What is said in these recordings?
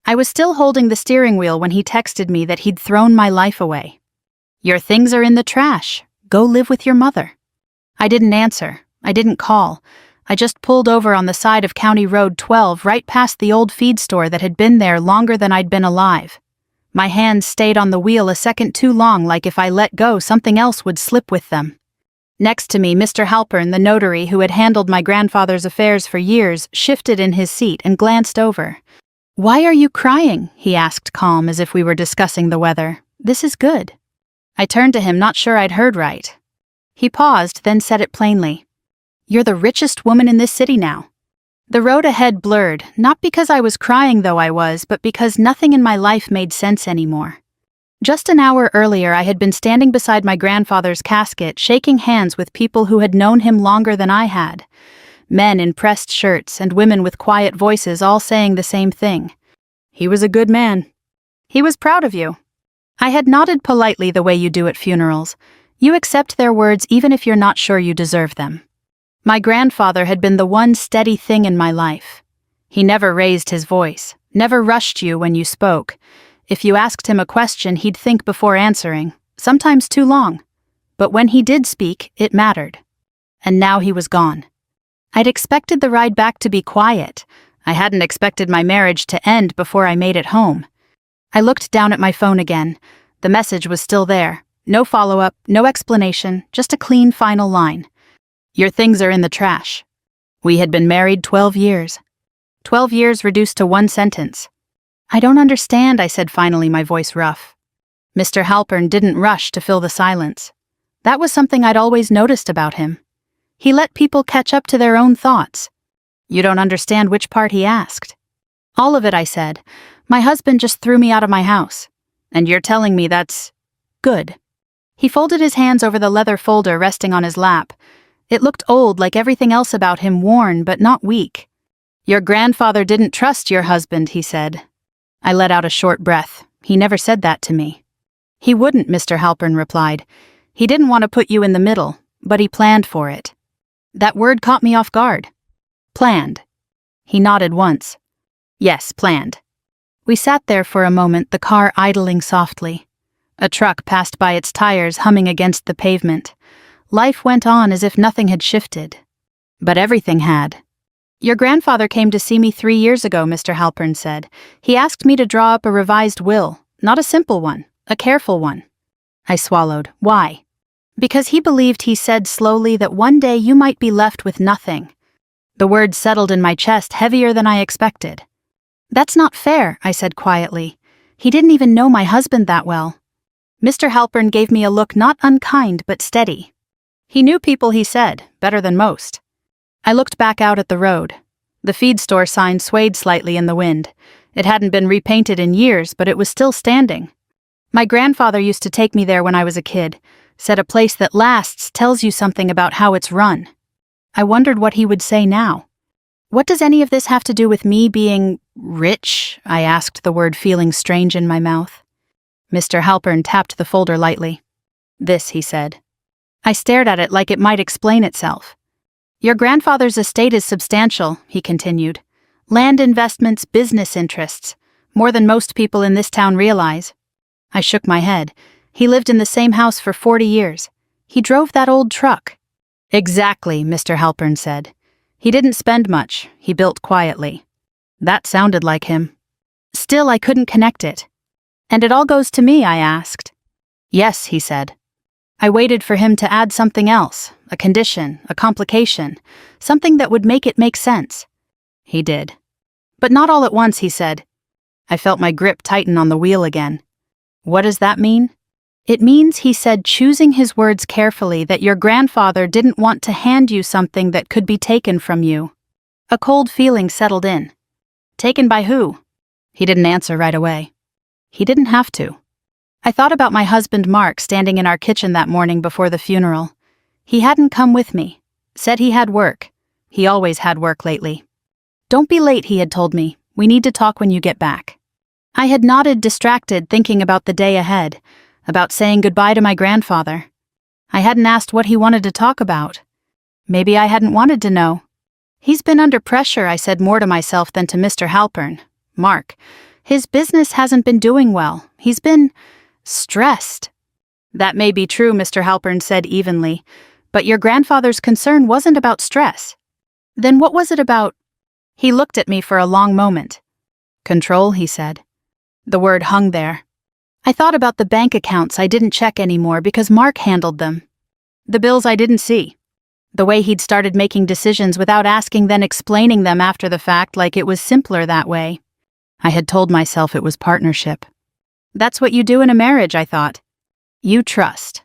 I was still holding the steering wheel when he texted me that he'd thrown my life away. "Your things are in the trash. Go live with your mother." I didn't answer. I didn't call. I just pulled over on the side of County Road 12 right past the old feed store that had been there longer than I'd been alive. My hands stayed on the wheel a second too long, like if I let go something else would slip with them. Next to me, Mr. Halpern, the notary who had handled my grandfather's affairs for years, shifted in his seat and glanced over. "Why are you crying?" he asked, calm as if we were discussing the weather. "This is good." I turned to him, not sure I'd heard right. He paused, then said it plainly. "You're the richest woman in this city now." The road ahead blurred, not because I was crying, though I was, but because nothing in my life made sense anymore. Just an hour earlier, I had been standing beside my grandfather's casket, shaking hands with people who had known him longer than I had. Men in pressed shirts and women with quiet voices, all saying the same thing. "He was a good man. He was proud of you." I had nodded politely the way you do at funerals. You accept their words even if you're not sure you deserve them. My grandfather had been the one steady thing in my life. He never raised his voice, never rushed you when you spoke. If you asked him a question, he'd think before answering, sometimes too long. But when he did speak, it mattered. And now he was gone. I'd expected the ride back to be quiet. I hadn't expected my marriage to end before I made it home. I looked down at my phone again. The message was still there. No follow-up, no explanation, just a clean final line. "Your things are in the trash." We had been married 12 years. 12 years reduced to one sentence. "I don't understand," I said finally, my voice rough. Mr. Halpern didn't rush to fill the silence. That was something I'd always noticed about him. He let people catch up to their own thoughts. "You don't understand which part?" he asked. "All of it," I said. "My husband just threw me out of my house. And you're telling me that's good." He folded his hands over the leather folder resting on his lap. It looked old, like everything else about him, worn but not weak. "Your grandfather didn't trust your husband," he said. I let out a short breath. He never said that to me. "He wouldn't," Mr. Halpern replied. "He didn't want to put you in the middle, but he planned for it." That word caught me off guard. "Planned." He nodded once. "Yes, planned." We sat there for a moment, the car idling softly. A truck passed by, its tires humming against the pavement. Life went on as if nothing had shifted. But everything had. "Your grandfather came to see me 3 years ago," Mr. Halpern said. "He asked me to draw up a revised will, not a simple one, a careful one." I swallowed. "Why?" "Because he believed," he said slowly, "that one day you might be left with nothing." The words settled in my chest, heavier than I expected. "That's not fair," I said quietly. "He didn't even know my husband that well." Mr. Halpern gave me a look not unkind but steady. "He knew people," he said, "better than most." I looked back out at the road. The feed store sign swayed slightly in the wind. It hadn't been repainted in years, but it was still standing. My grandfather used to take me there when I was a kid, said a place that lasts tells you something about how it's run. I wondered what he would say now. "What does any of this have to do with me being rich?" I asked, the word feeling strange in my mouth. Mr. Halpern tapped the folder lightly. "This," he said. I stared at it like it might explain itself. "Your grandfather's estate is substantial," he continued. "Land investments, business interests, more than most people in this town realize." I shook my head. "He lived in the same house for 40 years. He drove that old truck." "Exactly," Mr. Halpern said. "He didn't spend much. He built quietly." That sounded like him. Still, I couldn't connect it. "And it all goes to me?" I asked. "Yes," he said. I waited for him to add something else, a condition, a complication, something that would make it make sense. He did. "But not all at once," he said. I felt my grip tighten on the wheel again. "What does that mean?" "It means," he said, choosing his words carefully, "that your grandfather didn't want to hand you something that could be taken from you." A cold feeling settled in. "Taken by who?" He didn't answer right away. He didn't have to. I thought about my husband Mark standing in our kitchen that morning before the funeral. He hadn't come with me. Said he had work. He always had work lately. "Don't be late," he had told me. "We need to talk when you get back." I had nodded, distracted, thinking about the day ahead, about saying goodbye to my grandfather. I hadn't asked what he wanted to talk about. Maybe I hadn't wanted to know. "He's been under pressure," I said, more to myself than to Mr. Halpern. "Mark. His business hasn't been doing well. He's been stressed. That may be true, Mr. Halpern said evenly, but your grandfather's concern wasn't about stress. Then what was it about? He looked at me for a long moment. Control, he said. The word hung there. I thought about the bank accounts I didn't check anymore because Mark handled them. The bills I didn't see. The way he'd started making decisions without asking, then explaining them after the fact, like it was simpler that way. I had told myself it was partnership. That's what you do in a marriage, I thought. You trust.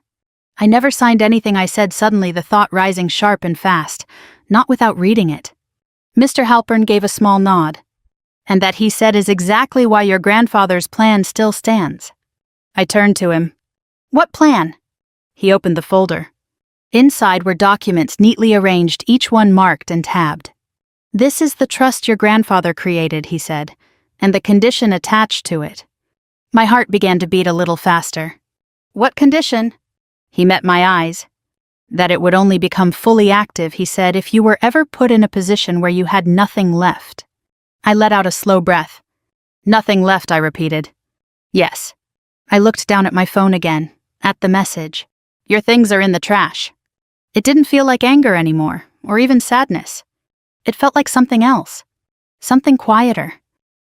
I never signed anything I said, suddenly the thought rising sharp and fast, not without reading it. Mr. Halpern gave a small nod. And that, he said, is exactly why your grandfather's plan still stands. I turned to him. What plan? He opened the folder. Inside were documents neatly arranged, each one marked and tabbed. This is the trust your grandfather created, he said, and the condition attached to it. My heart began to beat a little faster. What condition? He met my eyes. That it would only become fully active, he said, if you were ever put in a position where you had nothing left. I let out a slow breath. Nothing left, I repeated. Yes. I looked down at my phone again, at the message. Your things are in the trash. It didn't feel like anger anymore, or even sadness. It felt like something else. Something quieter.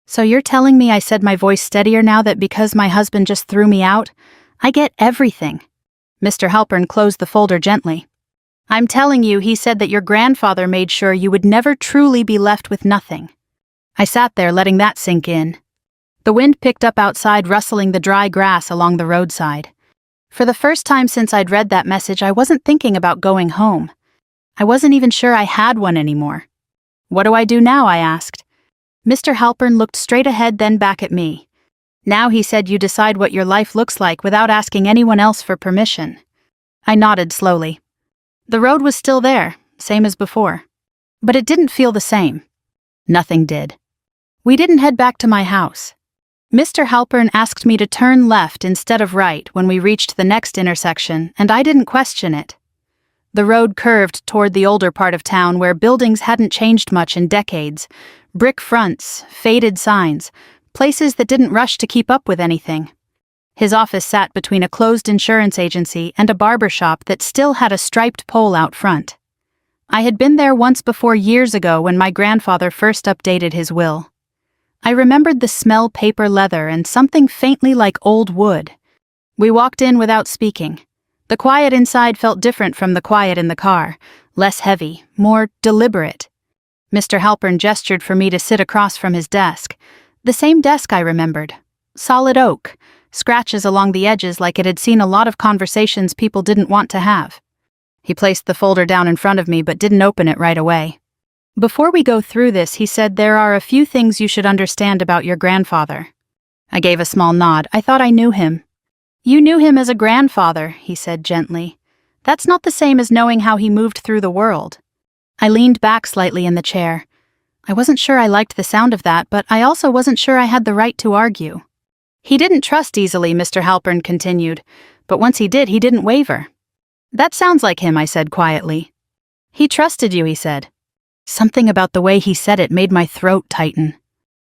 So you're telling me, I said, my voice steadier now, that because my husband just threw me out, I get everything? Mr. Halpern closed the folder gently. I'm telling you, he said, that your grandfather made sure you would never truly be left with nothing. I sat there letting that sink in. The wind picked up outside, rustling the dry grass along the roadside. For the first time since I'd read that message, I wasn't thinking about going home. I wasn't even sure I had one anymore. What do I do now? I asked. Mr. Halpern looked straight ahead, then back at me. Now, he said, you decide what your life looks like without asking anyone else for permission. I nodded slowly. The road was still there, same as before. But it didn't feel the same. Nothing did. We didn't head back to my house. Mr. Halpern asked me to turn left instead of right when we reached the next intersection, and I didn't question it. The road curved toward the older part of town where buildings hadn't changed much in decades. Brick fronts, faded signs, places that didn't rush to keep up with anything. His office sat between a closed insurance agency and a barber shop that still had a striped pole out front. I had been there once before, years ago, when my grandfather first updated his will. I remembered the smell, paper leather, and something faintly like old wood. We walked in without speaking. The quiet inside felt different from the quiet in the car, less heavy, more deliberate. Mr. Halpern gestured for me to sit across from his desk. The same desk I remembered. Solid oak, scratches along the edges like it had seen a lot of conversations people didn't want to have. He placed the folder down in front of me but didn't open it right away. Before we go through this, he said, there are a few things you should understand about your grandfather. I gave a small nod. I thought I knew him. You knew him as a grandfather, he said gently. That's not the same as knowing how he moved through the world. I leaned back slightly in the chair. I wasn't sure I liked the sound of that, but I also wasn't sure I had the right to argue. He didn't trust easily, Mr. Halpern continued, but once he did, he didn't waver. That sounds like him, I said quietly. He trusted you, he said. Something about the way he said it made my throat tighten.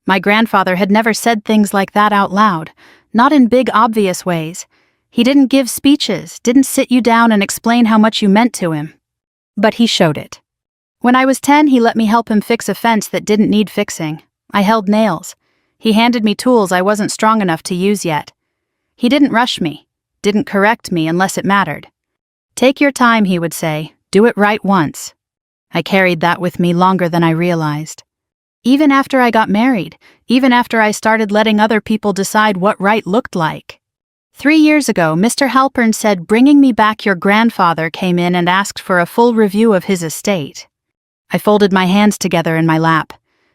My grandfather had never said things like that out loud, not in big, obvious ways. He didn't give speeches, didn't sit you down and explain how much you meant to him. But he showed it. When I was 10, he let me help him fix a fence that didn't need fixing. I held nails. He handed me tools I wasn't strong enough to use yet. He didn't rush me, didn't correct me unless it mattered. Take your time, he would say. Do it right once. I carried that with me longer than I realized. Even after I got married, even after I started letting other people decide what right looked like. 3 years ago, Mr. Halpern said bringing me back your grandfather came in and asked for a full review of his estate. I folded my hands together in my lap.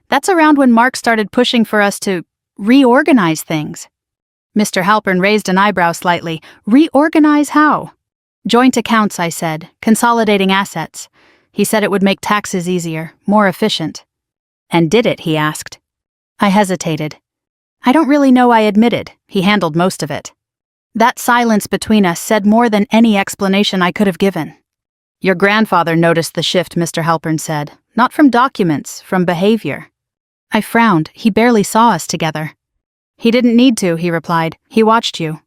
That's around when Mark started pushing for us to reorganize things. Mr. Halpern raised an eyebrow slightly. Reorganize how? Joint accounts, I said, consolidating assets. He said it would make taxes easier, more efficient. And did it, he asked. I hesitated. I don't really know, I admitted. He handled most of it. That silence between us said more than any explanation I could have given. Your grandfather noticed the shift, Mr. Halpern said. Not from documents, from behavior. I frowned. He barely saw us together. He didn't need to, he replied. He watched you.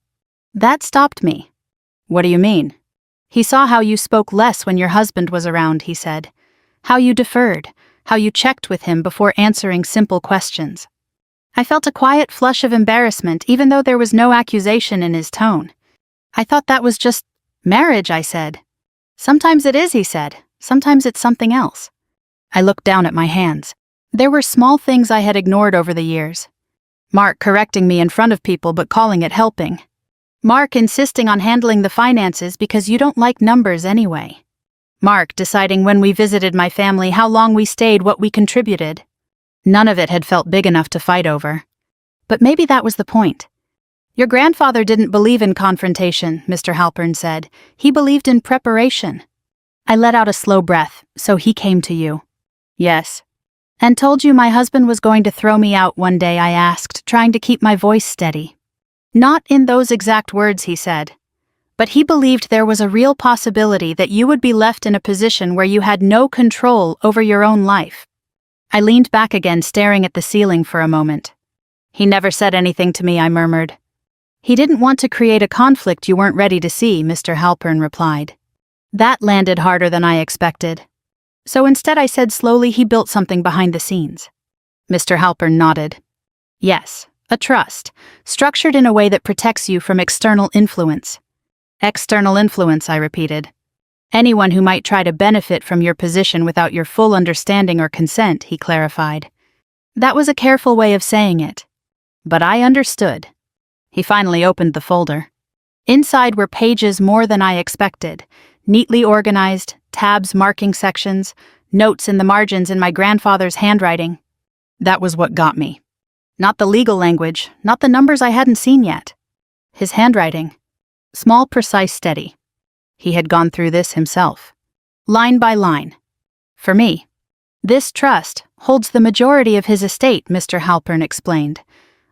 That stopped me. What do you mean? He saw how you spoke less when your husband was around, he said. How you deferred, how you checked with him before answering simple questions. I felt a quiet flush of embarrassment even though there was no accusation in his tone. I thought that was just marriage, I said. Sometimes it is, he said. Sometimes it's something else. I looked down at my hands. There were small things I had ignored over the years. Mark correcting me in front of people but calling it helping. Mark insisting on handling the finances because you don't like numbers anyway. Mark deciding when we visited my family how long we stayed, what we contributed. None of it had felt big enough to fight over. But maybe that was the point. Your grandfather didn't believe in confrontation, Mr. Halpern said. He believed in preparation. I let out a slow breath, so he came to you. Yes. And told you my husband was going to throw me out one day, I asked, trying to keep my voice steady. Not in those exact words, he said. But he believed there was a real possibility that you would be left in a position where you had no control over your own life. I leaned back again, staring at the ceiling for a moment. He never said anything to me, I murmured. He didn't want to create a conflict you weren't ready to see, Mr. Halpern replied. That landed harder than I expected. So instead I said slowly, he built something behind the scenes. Mr. Halpern nodded. Yes, a trust, structured in a way that protects you from external influence. External influence, I repeated. Anyone who might try to benefit from your position without your full understanding or consent, he clarified. That was a careful way of saying it. But I understood. He finally opened the folder. Inside were pages more than I expected, neatly organized, tabs marking sections, notes in the margins in my grandfather's handwriting. That was what got me. Not the legal language, not the numbers I hadn't seen yet. His handwriting. Small, precise, steady. He had gone through this himself. Line by line. For me. This trust holds the majority of his estate, Mr. Halpern explained.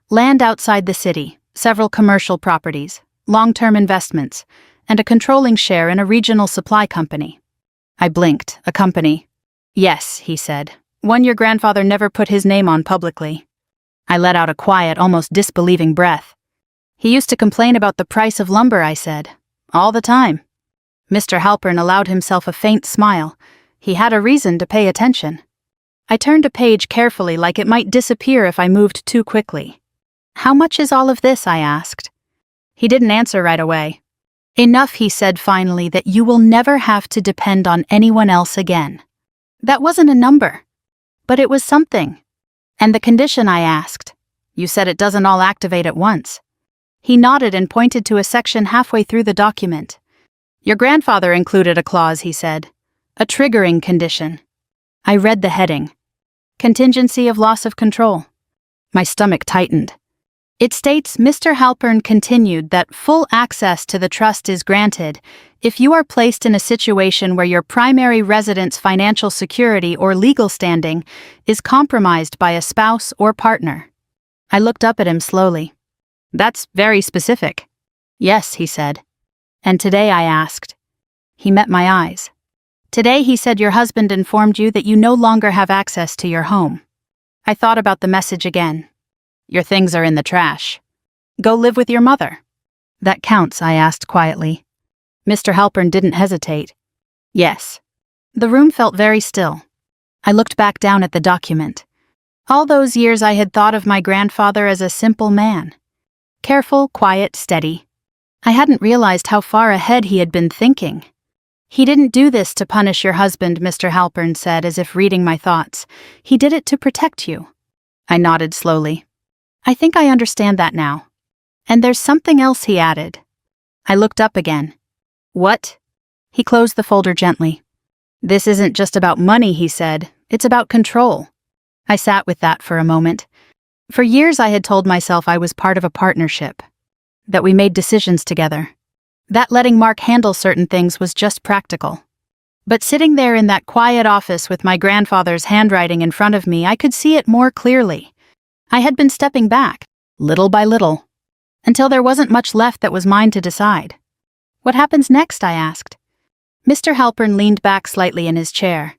Land outside the city, several commercial properties, long-term investments, and a controlling share in a regional supply company. I blinked. A company. Yes, he said. One your grandfather never put his name on publicly. I let out a quiet, almost disbelieving breath. He used to complain about the price of lumber, I said. All the time. Mr. Halpern allowed himself a faint smile. He had a reason to pay attention. I turned a page carefully, like it might disappear if I moved too quickly. How much is all of this? I asked. He didn't answer right away. Enough, he said finally, that you will never have to depend on anyone else again. That wasn't a number. But it was something. And the condition, I asked. You said it doesn't all activate at once. He nodded and pointed to a section halfway through the document. Your grandfather included a clause, he said. A triggering condition. I read the heading. Contingency of loss of control. My stomach tightened. It states, Mr. Halpern continued, that full access to the trust is granted if you are placed in a situation where your primary resident's financial security or legal standing is compromised by a spouse or partner. I looked up at him slowly. That's very specific. Yes, he said. And today, I asked. He met my eyes. Today, he said, your husband informed you that you no longer have access to your home. I thought about the message again. Your things are in the trash. Go live with your mother. That counts, I asked quietly. Mr. Halpern didn't hesitate. Yes. The room felt very still. I looked back down at the document. All those years I had thought of my grandfather as a simple man. Careful, quiet, steady. I hadn't realized how far ahead he had been thinking. He didn't do this to punish your husband, Mr. Halpern said, as if reading my thoughts. He did it to protect you. I nodded slowly. I think I understand that now. And there's something else, he added. I looked up again. What? He closed the folder gently. This isn't just about money, he said. It's about control. I sat with that for a moment. For years I had told myself I was part of a partnership. That we made decisions together. That letting Mark handle certain things was just practical. But sitting there in that quiet office with my grandfather's handwriting in front of me, I could see it more clearly. I had been stepping back, little by little, until there wasn't much left that was mine to decide. What happens next? I asked. Mr. Halpern leaned back slightly in his chair.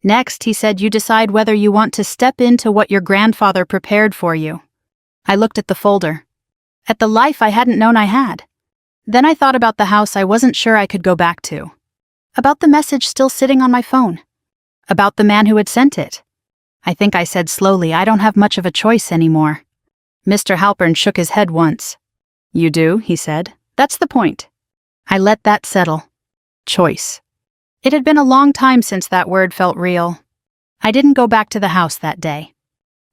Next, he said, you decide whether you want to step into what your grandfather prepared for you. I looked at the folder. At the life I hadn't known I had. Then I thought about the house I wasn't sure I could go back to. About the message still sitting on my phone. About the man who had sent it. I think I said slowly, I don't have much of a choice anymore. Mr. Halpern shook his head once. You do, he said. That's the point. I let that settle. Choice. It had been a long time since that word felt real. I didn't go back to the house that day.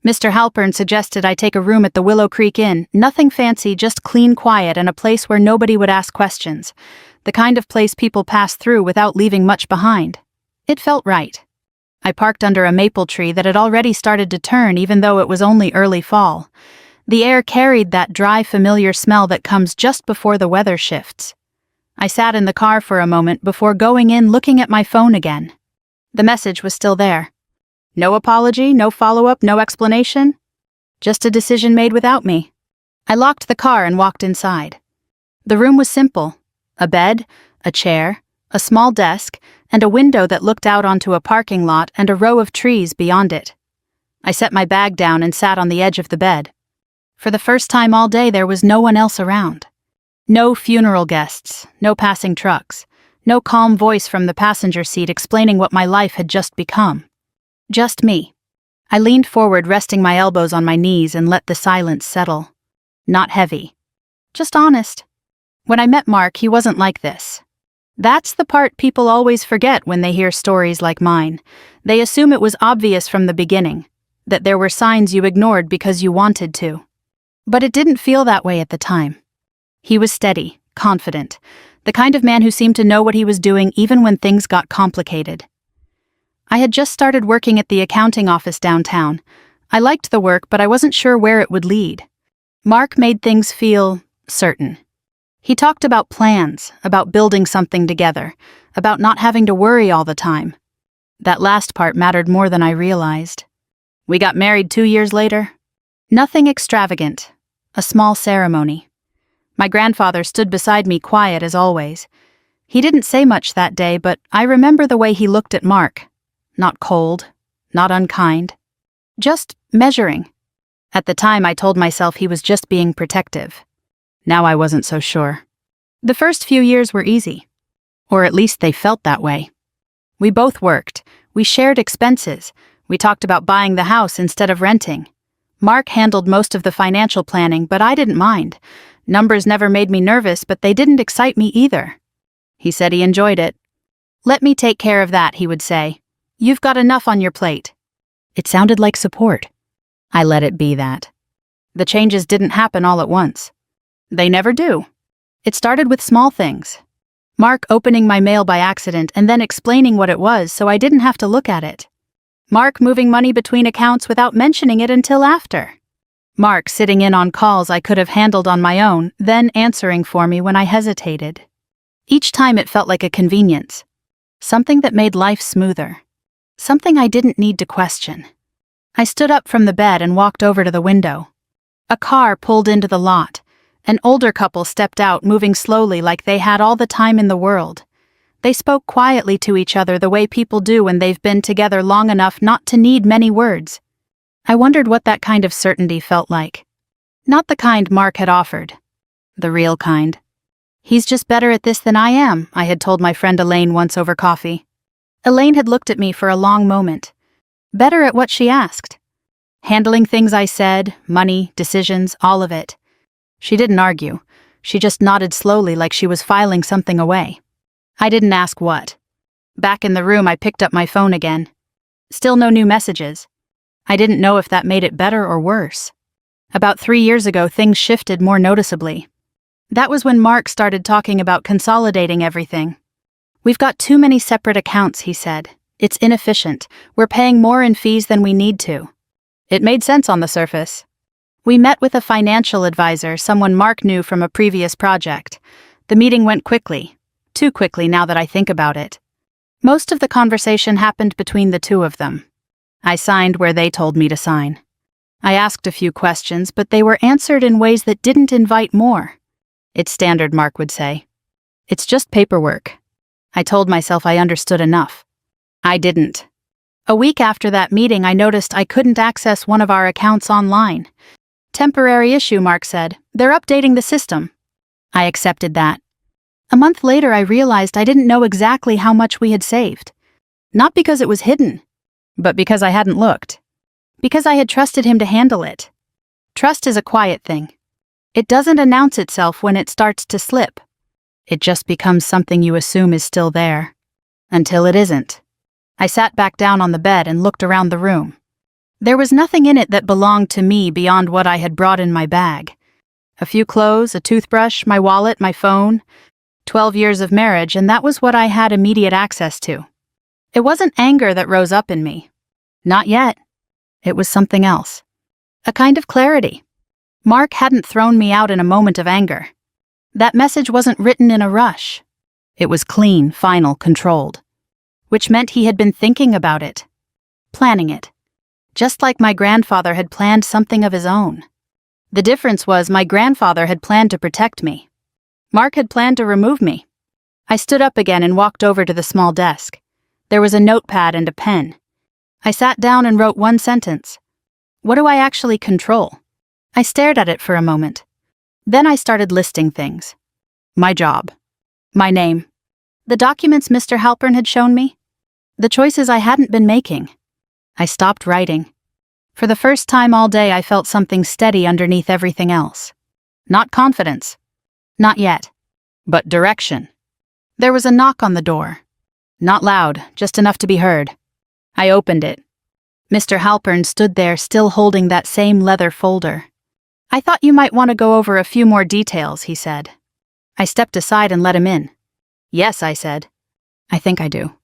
Mr. Halpern suggested I take a room at the Willow Creek Inn, nothing fancy, just clean quiet and a place where nobody would ask questions, the kind of place people pass through without leaving much behind. It felt right. I parked under a maple tree that had already started to turn even though it was only early fall. The air carried that dry, familiar smell that comes just before the weather shifts. I sat in the car for a moment before going in looking at my phone again. The message was still there. No apology, no follow-up, no explanation. Just a decision made without me. I locked the car and walked inside. The room was simple. A bed, a chair, a small desk, and a window that looked out onto a parking lot and a row of trees beyond it. I set my bag down and sat on the edge of the bed. For the first time all day there was no one else around. No funeral guests, no passing trucks, no calm voice from the passenger seat explaining what my life had just become. Just me. I leaned forward, resting my elbows on my knees and let the silence settle. Not heavy. Just honest. When I met Mark, he wasn't like this. That's the part people always forget when they hear stories like mine. They assume it was obvious from the beginning, that there were signs you ignored because you wanted to. But it didn't feel that way at the time. He was steady, confident, the kind of man who seemed to know what he was doing even when things got complicated. I had just started working at the accounting office downtown. I liked the work, but I wasn't sure where it would lead. Mark made things feel certain. He talked about plans, about building something together, about not having to worry all the time. That last part mattered more than I realized. We got married 2 years later. Nothing extravagant. A small ceremony. My grandfather stood beside me, quiet as always. He didn't say much that day, but I remember the way he looked at Mark. Not cold, not unkind. Just measuring. At the time, I told myself he was just being protective. Now I wasn't so sure. The first few years were easy. Or at least they felt that way. We both worked. We shared expenses. We talked about buying the house instead of renting. Mark handled most of the financial planning, but I didn't mind. Numbers never made me nervous, but they didn't excite me either. He said he enjoyed it. Let me take care of that, he would say. You've got enough on your plate. It sounded like support. I let it be that. The changes didn't happen all at once. They never do. It started with small things. Mark opening my mail by accident and then explaining what it was so I didn't have to look at it. Mark moving money between accounts without mentioning it until after. Mark sitting in on calls I could have handled on my own, then answering for me when I hesitated. Each time it felt like a convenience. Something that made life smoother. Something I didn't need to question. I stood up from the bed and walked over to the window. A car pulled into the lot. An older couple stepped out, moving slowly like they had all the time in the world. They spoke quietly to each other the way people do when they've been together long enough not to need many words. I wondered what that kind of certainty felt like. Not the kind Mark had offered. The real kind. He's just better at this than I am, I had told my friend Elaine once over coffee. Elaine had looked at me for a long moment. Better at what she asked. Handling things I said, money, decisions, all of it. She didn't argue. She just nodded slowly like she was filing something away. I didn't ask what. Back in the room, I picked up my phone again. Still no new messages. I didn't know if that made it better or worse. About 3 years ago, things shifted more noticeably. That was when Mark started talking about consolidating everything. We've got too many separate accounts, he said. It's inefficient. We're paying more in fees than we need to. It made sense on the surface. We met with a financial advisor, someone Mark knew from a previous project. The meeting went quickly. Too quickly now that I think about it. Most of the conversation happened between the two of them. I signed where they told me to sign. I asked a few questions, but they were answered in ways that didn't invite more. It's standard, Mark would say. It's just paperwork. I told myself I understood enough. I didn't. A week after that meeting, I noticed I couldn't access one of our accounts online. Temporary issue, Mark said. They're updating the system. I accepted that. A month later, I realized I didn't know exactly how much we had saved. Not because it was hidden, but because I hadn't looked. Because I had trusted him to handle it. Trust is a quiet thing. It doesn't announce itself when it starts to slip. It just becomes something you assume is still there. Until it isn't. I sat back down on the bed and looked around the room. There was nothing in it that belonged to me beyond what I had brought in my bag. A few clothes, a toothbrush, my wallet, my phone. 12 years of marriage, and that was what I had immediate access to. It wasn't anger that rose up in me. Not yet. It was something else. A kind of clarity. Mark hadn't thrown me out in a moment of anger. That message wasn't written in a rush. It was clean, final, controlled. Which meant he had been thinking about it. Planning it. Just like my grandfather had planned something of his own. The difference was my grandfather had planned to protect me. Mark had planned to remove me. I stood up again and walked over to the small desk. There was a notepad and a pen. I sat down and wrote one sentence. What do I actually control? I stared at it for a moment. Then I started listing things. My job. My name. The documents Mr. Halpern had shown me. The choices I hadn't been making. I stopped writing. For the first time all day I felt something steady underneath everything else. Not confidence. Not yet. But direction. There was a knock on the door. Not loud, just enough to be heard. I opened it. Mr. Halpern stood there still holding that same leather folder. I thought you might want to go over a few more details, he said. I stepped aside and let him in. Yes, I said. I think I do.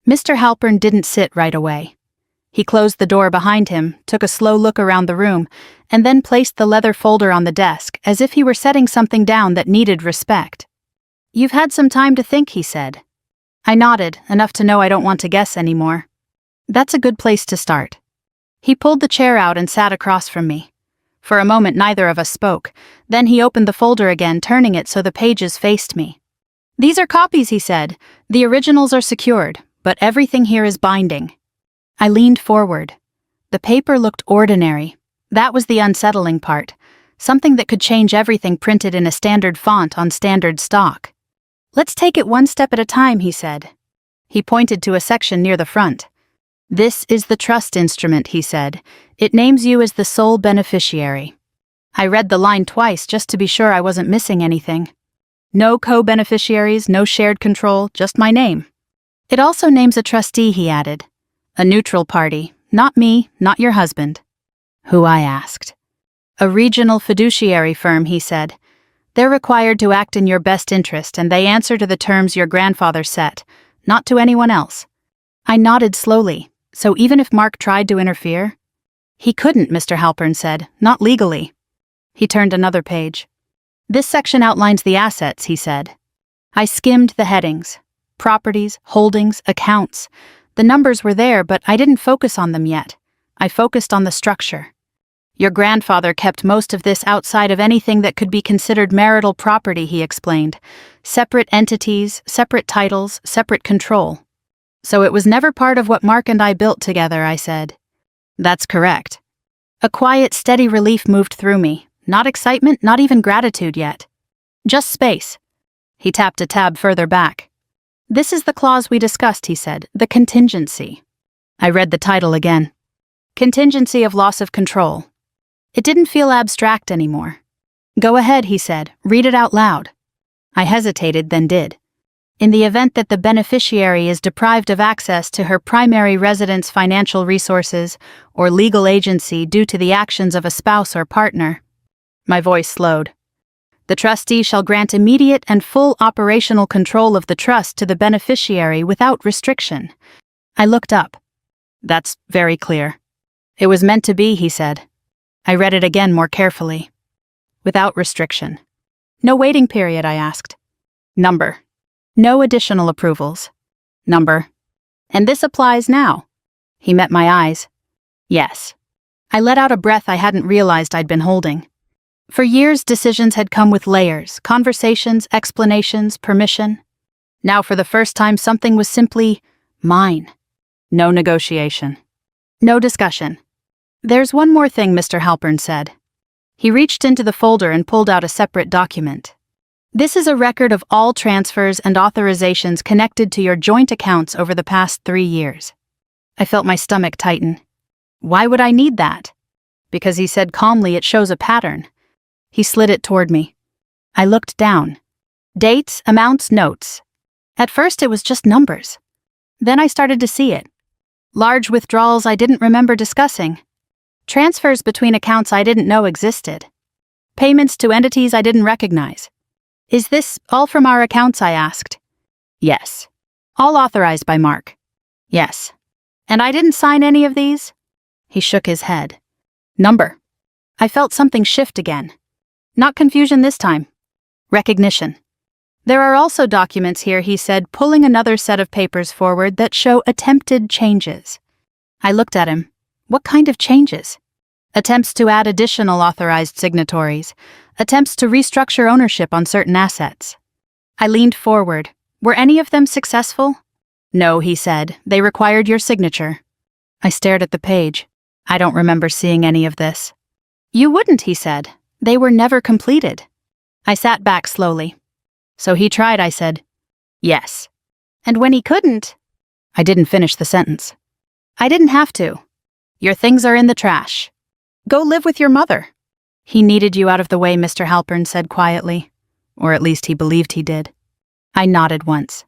Mr. Halpern didn't sit right away. He closed the door behind him, took a slow look around the room, and then placed the leather folder on the desk as if he were setting something down that needed respect. You've had some time to think, he said. I nodded, enough to know I don't want to guess anymore. That's a good place to start. He pulled the chair out and sat across from me. For a moment neither of us spoke. Then he opened the folder again, turning it so the pages faced me. These are copies, he said. The originals are secured, but everything here is binding. I leaned forward. The paper looked ordinary. That was the unsettling part. Something that could change everything printed in a standard font on standard stock. Let's take it one step at a time, he said. He pointed to a section near the front. This is the trust instrument, he said. It names you as the sole beneficiary. I read the line twice just to be sure I wasn't missing anything. No co-beneficiaries, no shared control, just my name. It also names a trustee, he added. A neutral party, not me, not your husband. Who, I asked. A regional fiduciary firm, he said. They're required to act in your best interest and they answer to the terms your grandfather set, not to anyone else. I nodded slowly, so even if Mark tried to interfere? He couldn't, Mr. Halpern said, not legally. He turned another page. This section outlines the assets, he said. I skimmed the headings. Properties, holdings, accounts. The numbers were there, but I didn't focus on them yet. I focused on the structure. Your grandfather kept most of this outside of anything that could be considered marital property, he explained. Separate entities, separate titles, separate control. So it was never part of what Mark and I built together, I said. That's correct. A quiet, steady relief moved through me. Not excitement, not even gratitude yet. Just space. He tapped a tab further back. This is the clause we discussed, he said, the contingency. I read the title again. Contingency of loss of control. It didn't feel abstract anymore. Go ahead, he said, read it out loud. I hesitated, then did. In the event that the beneficiary is deprived of access to her primary resident's financial resources or legal agency due to the actions of a spouse or partner. My voice slowed. The trustee shall grant immediate and full operational control of the trust to the beneficiary without restriction. I looked up. That's very clear. It was meant to be, he said. I read it again more carefully. Without restriction. No waiting period, I asked. Number. No additional approvals. Number. And this applies now. He met my eyes. Yes. I let out a breath I hadn't realized I'd been holding. For years, decisions had come with layers, conversations, explanations, permission. Now, for the first time, something was simply mine. No negotiation. No discussion. There's one more thing, Mr. Halpern said. He reached into the folder and pulled out a separate document. This is a record of all transfers and authorizations connected to your joint accounts over the past 3 years. I felt my stomach tighten. Why would I need that? Because he said calmly it shows a pattern. He slid it toward me. I looked down. Dates, amounts, notes. At first it was just numbers. Then I started to see it. Large withdrawals I didn't remember discussing. Transfers between accounts I didn't know existed. Payments to entities I didn't recognize. Is this all from our accounts? I asked. Yes. All authorized by Mark. Yes. And I didn't sign any of these? He shook his head. Number. I felt something shift again. Not confusion this time. Recognition. There are also documents here, he said, pulling another set of papers forward that show attempted changes. I looked at him. What kind of changes? Attempts to add additional authorized signatories. Attempts to restructure ownership on certain assets. I leaned forward. Were any of them successful? No, he said. They required your signature. I stared at the page. I don't remember seeing any of this. You wouldn't, he said. They were never completed. I sat back slowly. So he tried, I said. Yes. And when he couldn't? I didn't finish the sentence. I didn't have to. Your things are in the trash. Go live with your mother. He needed you out of the way, Mr. Halpern said quietly. Or at least he believed he did. I nodded once.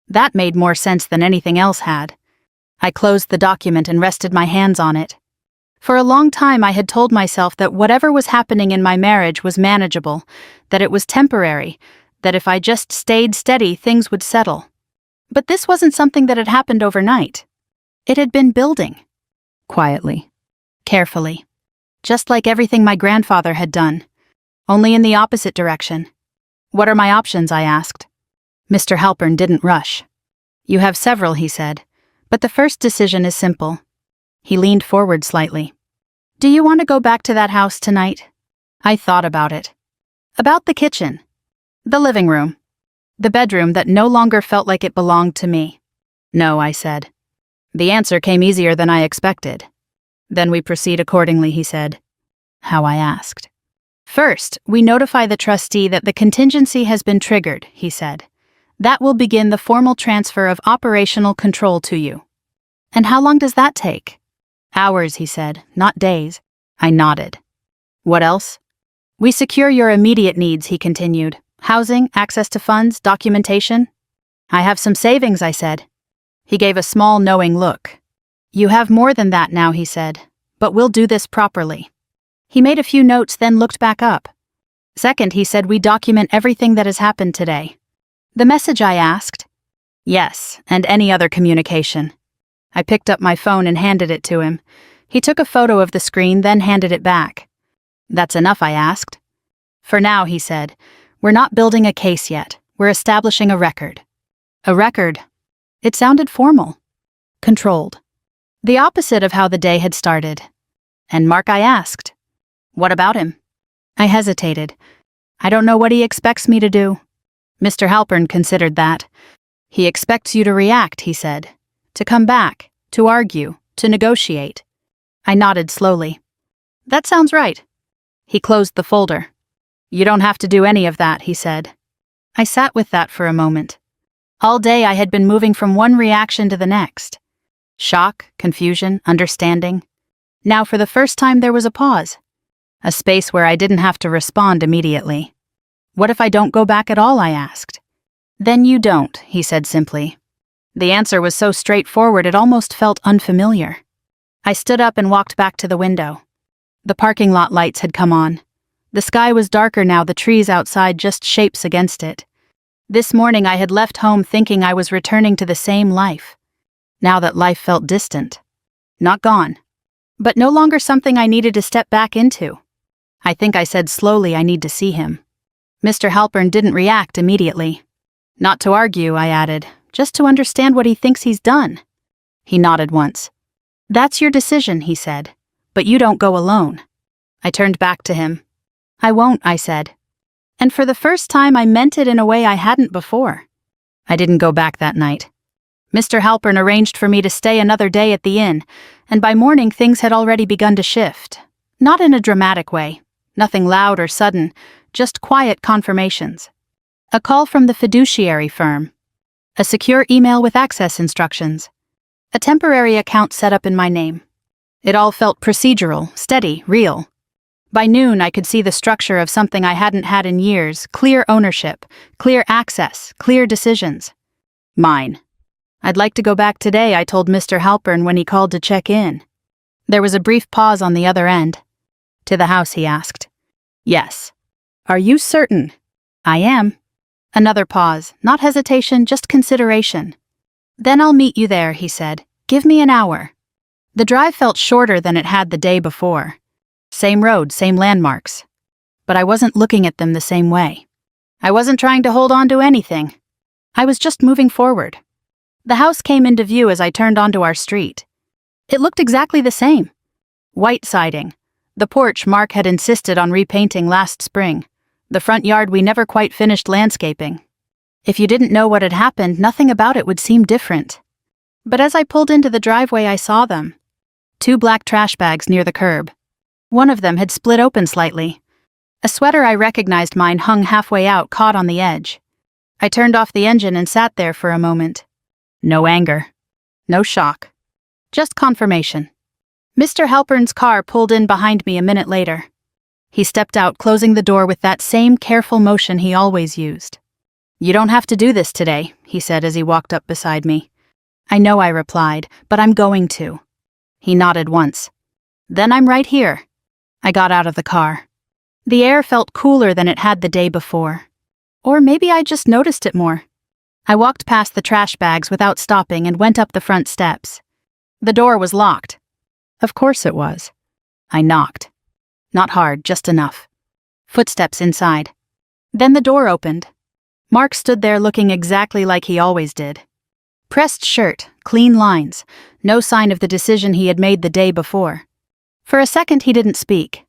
That made more sense than anything else had. I closed the document and rested my hands on it. For a long time I had told myself that whatever was happening in my marriage was manageable, that it was temporary, that if I just stayed steady, things would settle. But this wasn't something that had happened overnight. It had been building. Quietly. Carefully. Just like everything my grandfather had done. Only in the opposite direction. What are my options? I asked. Mr. Halpern didn't rush. You have several, he said. But the first decision is simple. He leaned forward slightly. Do you want to go back to that house tonight? I thought about it. About the kitchen. The living room. The bedroom that no longer felt like it belonged to me. No, I said. The answer came easier than I expected. Then we proceed accordingly, he said. How? I asked. First, we notify the trustee that the contingency has been triggered, he said. That will begin the formal transfer of operational control to you. And how long does that take? Hours, he said, not days. I nodded. What else? We secure your immediate needs, he continued. Housing, access to funds, documentation. I have some savings, I said. He gave a small, knowing look. You have more than that now, he said, but we'll do this properly. He made a few notes, then looked back up. Second, he said, we document everything that has happened today. The message, I asked. Yes, and any other communication. I picked up my phone and handed it to him. He took a photo of the screen, then handed it back. That's enough, I asked. For now, he said. We're not building a case yet. We're establishing a record. A record? It sounded formal. Controlled. The opposite of how the day had started. And Mark, I asked. What about him? I hesitated. I don't know what he expects me to do. Mr. Halpern considered that. He expects you to react, he said. To come back, to argue, to negotiate. I nodded slowly. That sounds right. He closed the folder. You don't have to do any of that, he said. I sat with that for a moment. All day I had been moving from one reaction to the next. Shock, confusion, understanding. Now for the first time there was a pause. A space where I didn't have to respond immediately. What if I don't go back at all, I asked. Then you don't, he said simply. The answer was so straightforward it almost felt unfamiliar. I stood up and walked back to the window. The parking lot lights had come on. The sky was darker now, the trees outside just shapes against it. This morning I had left home thinking I was returning to the same life. Now that life felt distant. Not gone. But no longer something I needed to step back into. I think I said slowly, I need to see him. Mr. Halpern didn't react immediately. Not to argue, I added, just to understand what he thinks he's done. He nodded once. That's your decision, he said, but you don't go alone. I turned back to him. I won't, I said. And for the first time I meant it in a way I hadn't before. I didn't go back that night. Mr. Halpern arranged for me to stay another day at the inn, and by morning things had already begun to shift. Not in a dramatic way, Nothing loud or sudden, just quiet confirmations. A call from the fiduciary firm. A secure email with access instructions. A temporary account set up in my name. It all felt procedural, steady, real. By noon, I could see the structure of something I hadn't had in years: clear ownership, clear access, clear decisions. Mine. I'd like to go back today, I told Mr. Halpern when he called to check in. There was a brief pause on the other end. To the house, he asked. Yes. Are you certain? I am. Another pause, not hesitation, just consideration. Then I'll meet you there, he said. Give me an hour. The drive felt shorter than it had the day before. Same road, same landmarks. But I wasn't looking at them the same way. I wasn't trying to hold on to anything. I was just moving forward. The house came into view as I turned onto our street. It looked exactly the same. White siding. The porch Mark had insisted on repainting last spring. The front yard we never quite finished landscaping. If you didn't know what had happened, nothing about it would seem different. But as I pulled into the driveway, I saw them. 2 black trash bags near the curb. One of them had split open slightly. A sweater I recognized mine hung halfway out, caught on the edge. I turned off the engine and sat there for a moment. No anger. No shock. Just confirmation. Mr. Halpern's car pulled in behind me a minute later. He stepped out, closing the door with that same careful motion he always used. You don't have to do this today, he said as he walked up beside me. I know, I replied, but I'm going to. He nodded once. Then I'm right here. I got out of the car. The air felt cooler than it had the day before. Or maybe I just noticed it more. I walked past the trash bags without stopping and went up the front steps. The door was locked. Of course it was. I knocked. Not hard, just enough. Footsteps inside. Then the door opened. Mark stood there looking exactly like he always did. Pressed shirt, clean lines, no sign of the decision he had made the day before. For a second he didn't speak.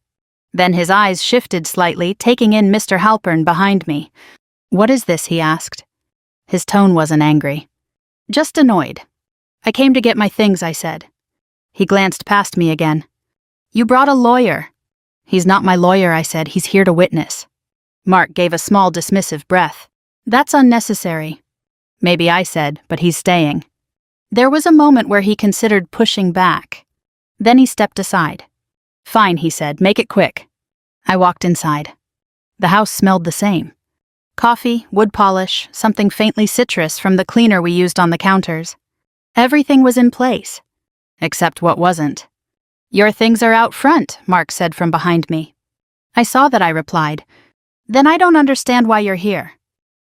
Then his eyes shifted slightly, taking in Mr. Halpern behind me. What is this, he asked. His tone wasn't angry. Just annoyed. I came to get my things, I said. He glanced past me again. You brought a lawyer. He's not my lawyer, I said. He's here to witness. Mark gave a small dismissive breath. That's unnecessary. Maybe, I said, but he's staying. There was a moment where he considered pushing back. Then he stepped aside. Fine, he said, make it quick. I walked inside. The house smelled the same. Coffee, wood polish, something faintly citrus from the cleaner we used on the counters. Everything was in place. Except what wasn't. Your things are out front, Mark said from behind me. I saw that, I replied. Then I don't understand why you're here.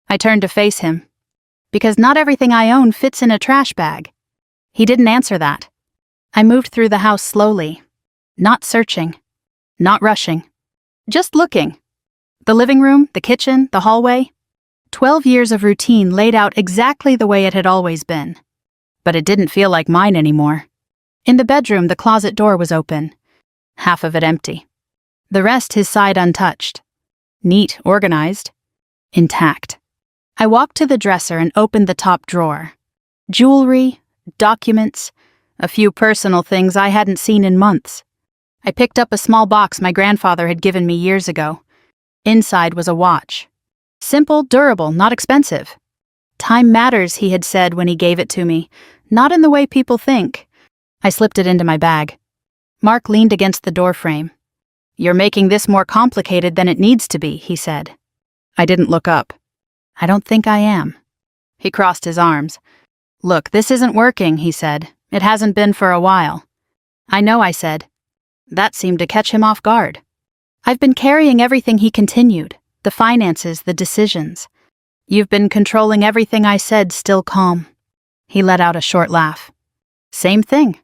I turned to face him. Because not everything I own fits in a trash bag. He didn't answer that. I moved through the house slowly. Not searching. Not rushing. Just looking. The living room, the kitchen, the hallway. 12 years of routine laid out exactly the way it had always been. But it didn't feel like mine anymore. In the bedroom, the closet door was open. Half of it empty. The rest his side untouched. Neat, organized. Intact. I walked to the dresser and opened the top drawer. Jewelry, documents, a few personal things I hadn't seen in months. I picked up a small box my grandfather had given me years ago. Inside was a watch. Simple, durable, not expensive. Time matters, he had said when he gave it to me, not in the way people think. I slipped it into my bag. Mark leaned against the doorframe. You're making this more complicated than it needs to be, he said. I didn't look up. I don't think I am. He crossed his arms. Look, this isn't working, he said. It hasn't been for a while. I know, I said. That seemed to catch him off guard. I've been carrying everything, he continued. The finances, the decisions. You've been controlling everything, I said, still calm. He let out a short laugh. Same thing.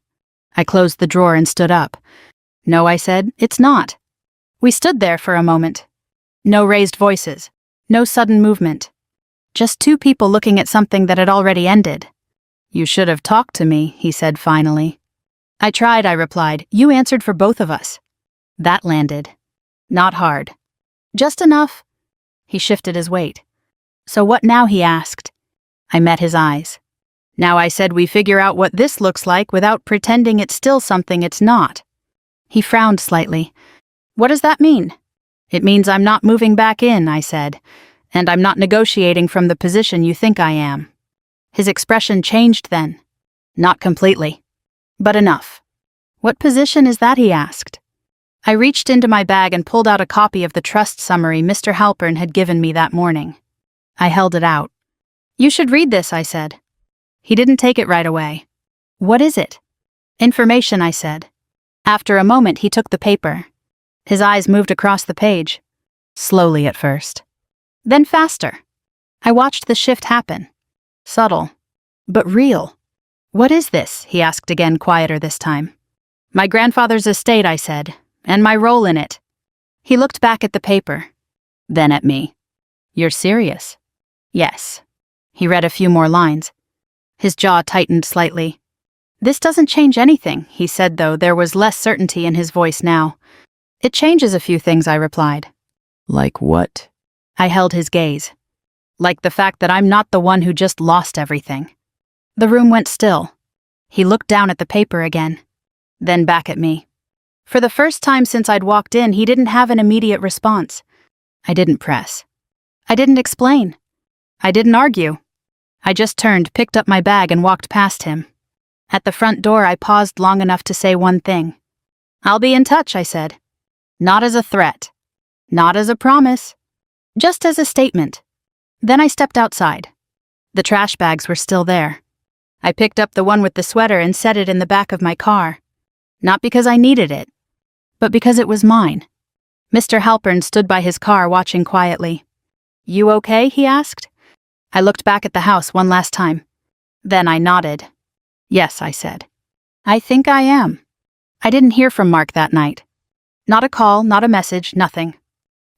I closed the drawer and stood up. No, I said, it's not. We stood there for a moment. No raised voices. No sudden movement. Just 2 people looking at something that had already ended. You should have talked to me, he said finally. I tried, I replied. You answered for both of us. That landed. Not hard. Just enough. He shifted his weight. So what now, he asked. I met his eyes. Now, I said, we figure out what this looks like without pretending it's still something it's not. He frowned slightly. What does that mean? It means I'm not moving back in, I said, and I'm not negotiating from the position you think I am. His expression changed then. Not completely. But enough. What position is that, he asked. I reached into my bag and pulled out a copy of the trust summary Mr. Halpern had given me that morning. I held it out. You should read this, I said. He didn't take it right away. What is it? Information, I said. After a moment, he took the paper. His eyes moved across the page. Slowly at first. Then faster. I watched the shift happen. Subtle. But real. What is this? He asked again, quieter this time. My grandfather's estate, I said, and my role in it. He looked back at the paper. Then at me. You're serious? Yes. He read a few more lines. His jaw tightened slightly. This doesn't change anything, he said, though there was less certainty in his voice now. It changes a few things, I replied. Like what? I held his gaze. Like the fact that I'm not the one who just lost everything. The room went still. He looked down at the paper again. Then back at me. For the first time since I'd walked in, he didn't have an immediate response. I didn't press. I didn't explain. I didn't argue. I just turned, picked up my bag, and walked past him. At the front door, I paused long enough to say one thing. I'll be in touch, I said. Not as a threat. Not as a promise. Just as a statement. Then I stepped outside. The trash bags were still there. I picked up the one with the sweater and set it in the back of my car. Not because I needed it, but because it was mine. Mr. Halpern stood by his car watching quietly. You okay? He asked. I looked back at the house one last time. Then I nodded. Yes, I said. I think I am. I didn't hear from Mark that night. Not a call, not a message, nothing.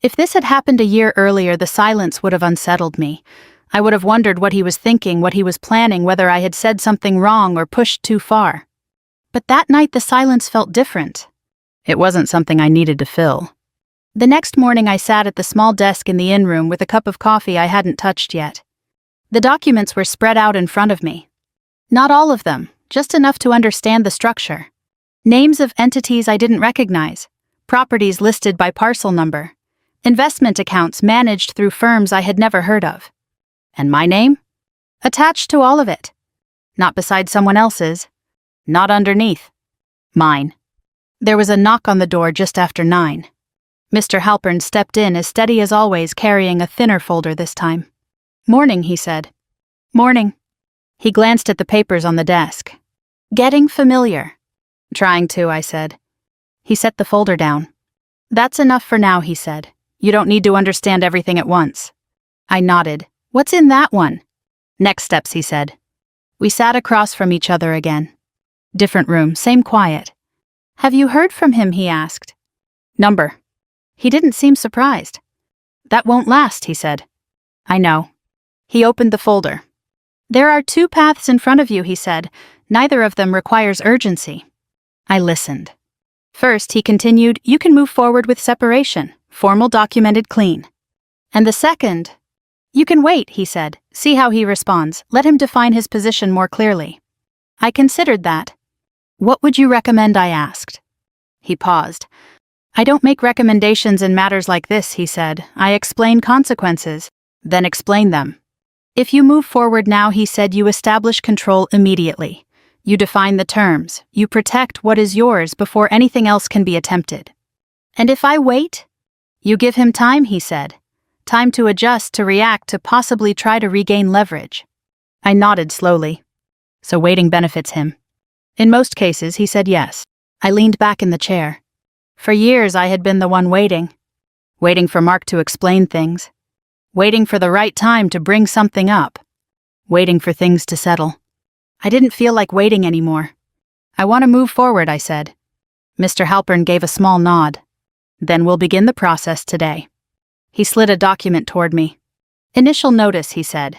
If this had happened a year earlier, the silence would have unsettled me. I would have wondered what he was thinking, what he was planning, whether I had said something wrong or pushed too far. But that night the silence felt different. It wasn't something I needed to fill. The next morning I sat at the small desk in the inn room with a cup of coffee I hadn't touched yet. The documents were spread out in front of me. Not all of them, just enough to understand the structure. Names of entities I didn't recognize, properties listed by parcel number, investment accounts managed through firms I had never heard of. And my name? Attached to all of it. Not beside someone else's. Not underneath. Mine. There was a knock on the door just after 9. Mr. Halpern stepped in, as steady as always, carrying a thinner folder this time. Morning, he said. Morning. He glanced at the papers on the desk. Getting familiar. Trying to, I said. He set the folder down. That's enough for now, he said. You don't need to understand everything at once. I nodded. What's in that one? Next steps, he said. We sat across from each other again. Different room, same quiet. Have you heard from him? He asked. Number. He didn't seem surprised. That won't last, he said. I know. He opened the folder. There are 2 paths in front of you, he said. Neither of them requires urgency. I listened. First, he continued, you can move forward with separation, formal, documented, clean. And the second, you can wait, he said. See how he responds. Let him define his position more clearly. I considered that. What would you recommend? I asked. He paused. I don't make recommendations in matters like this, he said. I explain consequences, then explain them. If you move forward now, he said, you establish control immediately. You define the terms. You protect what is yours before anything else can be attempted. And if I wait? You give him time, he said. Time to adjust, to react, to possibly try to regain leverage. I nodded slowly. So waiting benefits him. In most cases, he said yes. I leaned back in the chair. For years, I had been the one waiting. Waiting for Mark to explain things. Waiting for the right time to bring something up. Waiting for things to settle. I didn't feel like waiting anymore. I want to move forward, I said. Mr. Halpern gave a small nod. Then we'll begin the process today. He slid a document toward me. Initial notice, he said.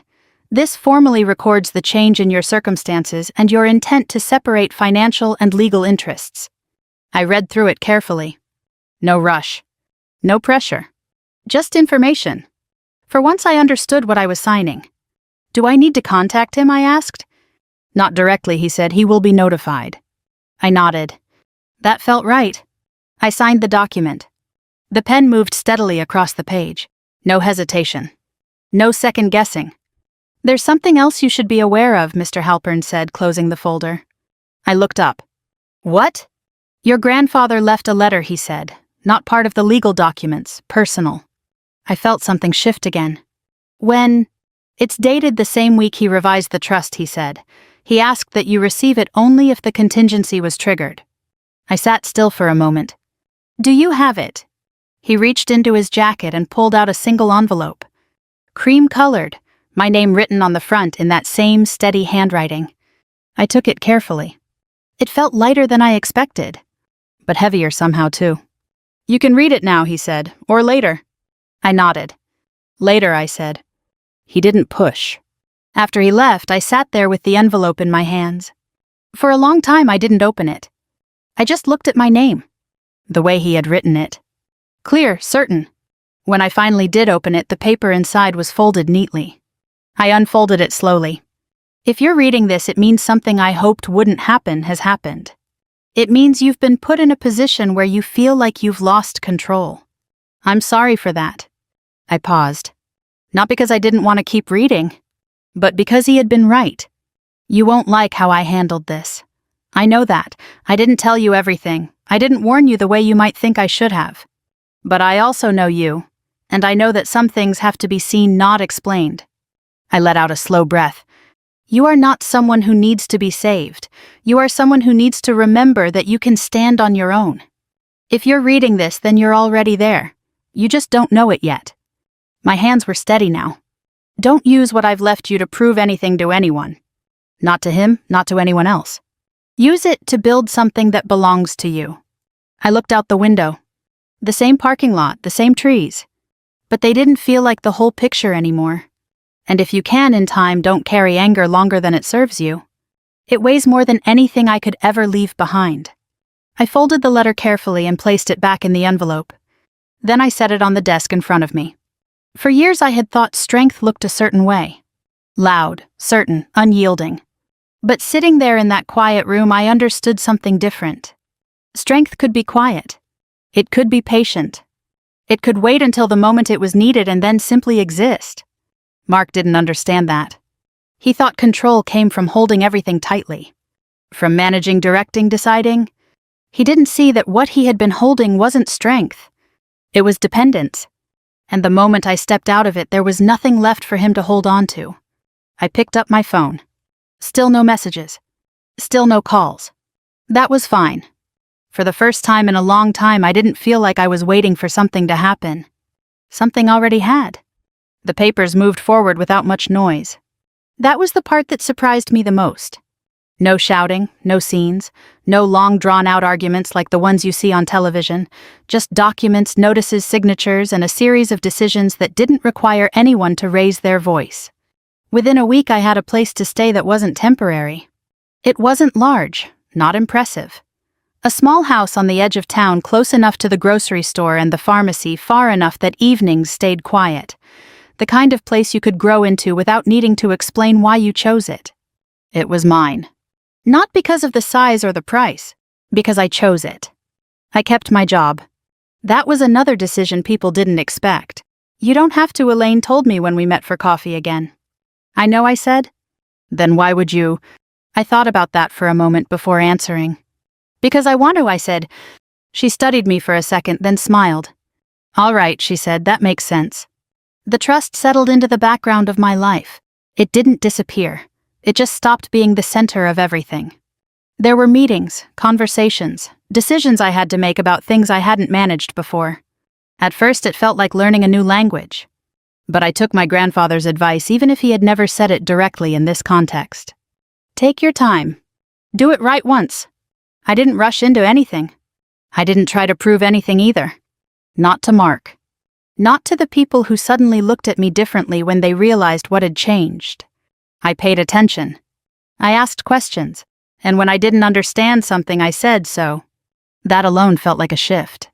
This formally records the change in your circumstances and your intent to separate financial and legal interests. I read through it carefully. No rush. No pressure. Just information. For once I understood what I was signing. Do I need to contact him? I asked. Not directly, he said. He will be notified. I nodded. That felt right. I signed the document. The pen moved steadily across the page. No hesitation. No second guessing. "There's something else you should be aware of," Mr. Halpern said, closing the folder. I looked up. "What?" "Your grandfather left a letter," he said. "Not part of the legal documents, personal." I felt something shift again. It's dated the same week he revised the trust," he said. "He asked that you receive it only if the contingency was triggered." I sat still for a moment. "Do you have it?" He reached into his jacket and pulled out a single envelope. Cream-colored, my name written on the front in that same steady handwriting. I took it carefully. It felt lighter than I expected, but heavier somehow too. "You can read it now," he said, "or later." I nodded. "Later," I said. He didn't push. After he left, I sat there with the envelope in my hands. For a long time, I didn't open it. I just looked at my name, the way he had written it. Clear, certain. When I finally did open it, the paper inside was folded neatly. I unfolded it slowly. "If you're reading this, it means something I hoped wouldn't happen has happened. It means you've been put in a position where you feel like you've lost control. I'm sorry for that." I paused. Not because I didn't want to keep reading, but because he had been right. "You won't like how I handled this. I know that. I didn't tell you everything. I didn't warn you the way you might think I should have. But I also know you, and I know that some things have to be seen, not explained." I let out a slow breath. "You are not someone who needs to be saved. You are someone who needs to remember that you can stand on your own. If you're reading this, then you're already there. You just don't know it yet." My hands were steady now. "Don't use what I've left you to prove anything to anyone. Not to him, not to anyone else. Use it to build something that belongs to you." I looked out the window. The same parking lot, the same trees. But they didn't feel like the whole picture anymore. And if you can in time, don't carry anger longer than it serves you. It weighs more than anything I could ever leave behind. I folded the letter carefully and placed it back in the envelope. Then I set it on the desk in front of me. For years I had thought strength looked a certain way. Loud, certain, unyielding. But sitting there in that quiet room, I understood something different. Strength could be quiet. It could be patient. It could wait until the moment it was needed and then simply exist. Mark didn't understand that. He thought control came from holding everything tightly. From managing, directing, deciding. He didn't see that what he had been holding wasn't strength. It was dependence. And the moment I stepped out of it, there was nothing left for him to hold on to. I picked up my phone. Still no messages. Still no calls. That was fine. For the first time in a long time, I didn't feel like I was waiting for something to happen. Something already had. The papers moved forward without much noise. That was the part that surprised me the most. No shouting, no scenes, no long drawn-out arguments like the ones you see on television, just documents, notices, signatures, and a series of decisions that didn't require anyone to raise their voice. Within a week I had a place to stay that wasn't temporary. It wasn't large, not impressive. A small house on the edge of town, close enough to the grocery store and the pharmacy, far enough that evenings stayed quiet. The kind of place you could grow into without needing to explain why you chose it. It was mine. Not because of the size or the price, because I chose it. I kept my job. That was another decision people didn't expect. "You don't have to," Elaine told me when we met for coffee again. "I know," I said. "Then why would you?" I thought about that for a moment before answering. "Because I want to," I said. She studied me for a second, then smiled. "All right," she said, "that makes sense." The trust settled into the background of my life. It didn't disappear. It just stopped being the center of everything. There were meetings, conversations, decisions I had to make about things I hadn't managed before. At first it felt like learning a new language. But I took my grandfather's advice even if he had never said it directly in this context. Take your time. Do it right once. I didn't rush into anything. I didn't try to prove anything either. Not to Mark. Not to the people who suddenly looked at me differently when they realized what had changed. I paid attention. I asked questions, and when I didn't understand something, I said so. That alone felt like a shift.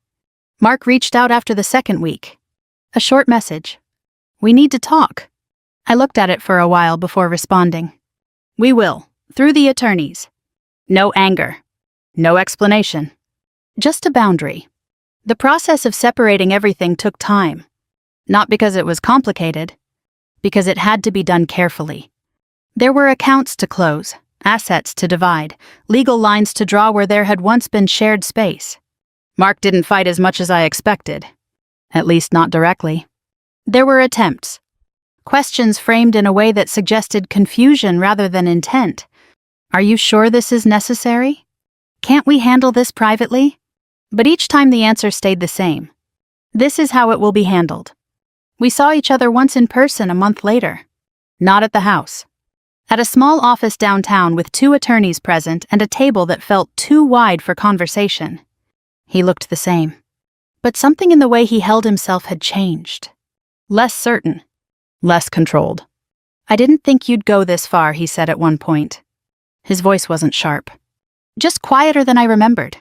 Mark reached out after the second week. A short message. "We need to talk." I looked at it for a while before responding. "We will, through the attorneys. No anger. No explanation. Just a boundary. The process of separating everything took time. Not because it was complicated, because it had to be done carefully. There were accounts to close, assets to divide, legal lines to draw where there had once been shared space. Mark didn't fight as much as I expected. At least not directly. There were attempts. Questions framed in a way that suggested confusion rather than intent. Are you sure this is necessary? Can't we handle this privately? But each time the answer stayed the same. This is how it will be handled. We saw each other once in person a month later. Not at the house. At a small office downtown with 2 attorneys present and a table that felt too wide for conversation. He looked the same. But something in the way he held himself had changed. Less certain. Less controlled. I didn't think you'd go this far, he said at one point. His voice wasn't sharp. Just quieter than I remembered.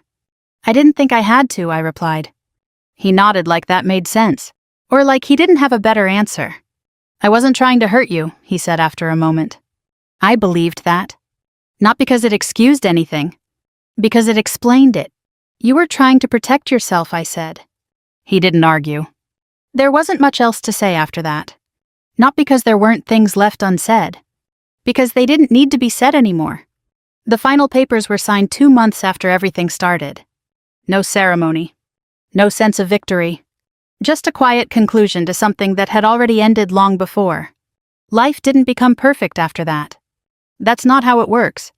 I didn't think I had to, I replied. He nodded like that made sense, or like he didn't have a better answer. I wasn't trying to hurt you, he said after a moment. I believed that. Not because it excused anything. Because it explained it. You were trying to protect yourself, I said. He didn't argue. There wasn't much else to say after that. Not because there weren't things left unsaid. Because they didn't need to be said anymore. The final papers were signed 2 months after everything started. No ceremony. No sense of victory. Just a quiet conclusion to something that had already ended long before. Life didn't become perfect after that. That's not how it works.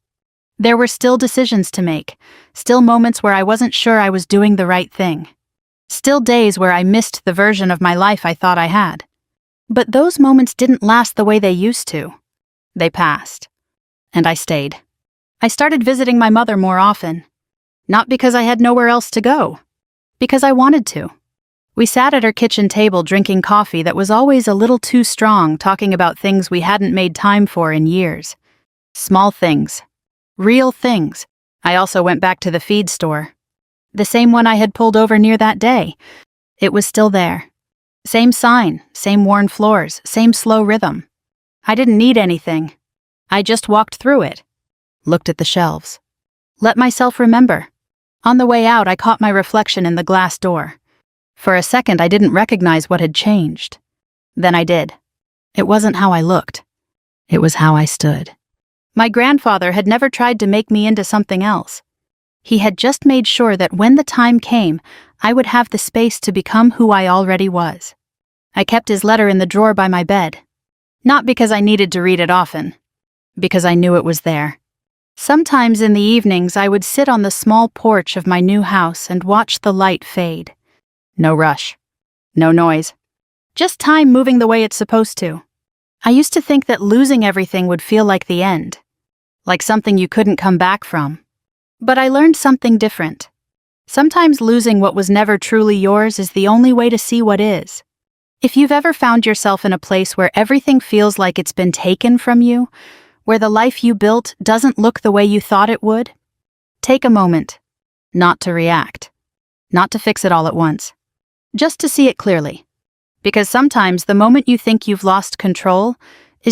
There were still decisions to make, still moments where I wasn't sure I was doing the right thing. Still days where I missed the version of my life I thought I had. But those moments didn't last the way they used to. They passed. And I stayed. I started visiting my mother more often. Not because I had nowhere else to go. Because I wanted to. We sat at her kitchen table drinking coffee that was always a little too strong, talking about things we hadn't made time for in years. Small things. Real things. I also went back to the feed store. The same one I had pulled over near that day. It was still there. Same sign, same worn floors, same slow rhythm. I didn't need anything. I just walked through it. Looked at the shelves. Let myself remember. On the way out, I caught my reflection in the glass door. For a second, I didn't recognize what had changed. Then I did. It wasn't how I looked. It was how I stood. My grandfather had never tried to make me into something else. He had just made sure that when the time came, I would have the space to become who I already was. I kept his letter in the drawer by my bed. Not because I needed to read it often. Because I knew it was there. Sometimes in the evenings, I would sit on the small porch of my new house and watch the light fade. No rush. No noise. Just time moving the way it's supposed to. I used to think that losing everything would feel like the end. Like something you couldn't come back from. But I learned something different. Sometimes losing what was never truly yours is the only way to see what is. If you've ever found yourself in a place where everything feels like it's been taken from you, where the life you built doesn't look the way you thought it would, take a moment. Not to react. Not to fix it all at once. Just to see it clearly. Because sometimes the moment you think you've lost control,